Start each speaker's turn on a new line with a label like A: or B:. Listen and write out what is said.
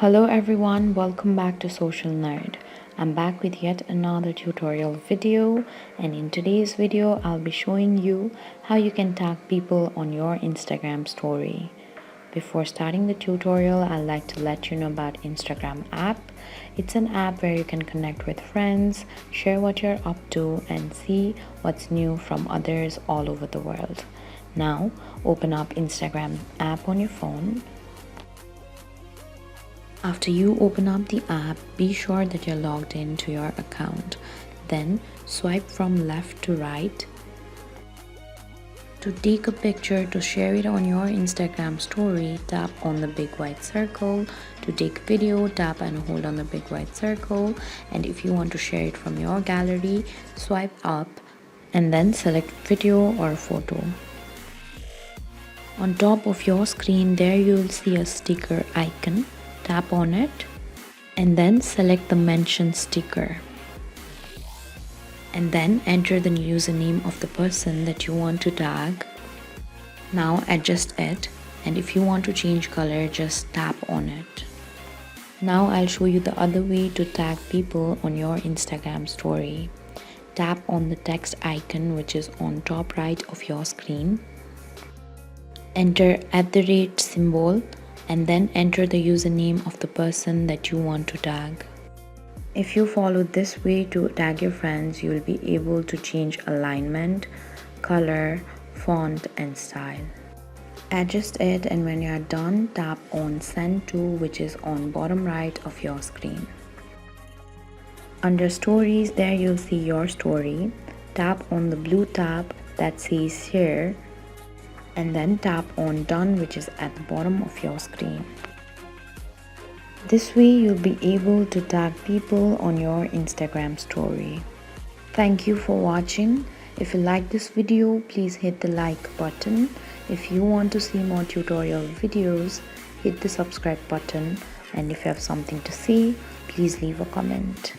A: Hello everyone, welcome back to Social Nerd. I'm back with yet another tutorial video, and in today's video I'll be showing you how you can tag people on your Instagram story. Before starting the tutorial, I'd like to let you know about Instagram app. It's an app where you can connect with friends, share what you're up to, and see what's new from others all over the world. Now, open up Instagram app on your phone. After you open up the app, be sure that you're logged into your account. Then swipe from left to right. To take a picture to share it on your Instagram story, tap on the big white circle. To take a video, tap and hold on the big white circle. And if you want to share it from your gallery, swipe up and then select video or photo. On top of your screen, there you'll see a sticker icon. Tap on it and then select the mention sticker, and then enter the username of the person that you want to tag. Now adjust it, and if you want to change color, just tap on it. Now I'll show you the other way to tag people on your Instagram story. Tap on the text icon which is on top right of your screen. Enter @ symbol and then enter the username of the person that you want to tag. If you follow this way to tag your friends, you will be able to change alignment, color, font and style. Adjust it, and when you are done, tap on send to, which is on bottom right of your screen. Under stories, there you'll see your story. Tap on the blue tab that says share, and then tap on done, which is at the bottom of your screen. This way you'll be able to tag people on your Instagram story. Thank you for watching. If you like this video, please hit the like button. If you want to see more tutorial videos, hit the subscribe button, and if you have something to say, please leave a comment.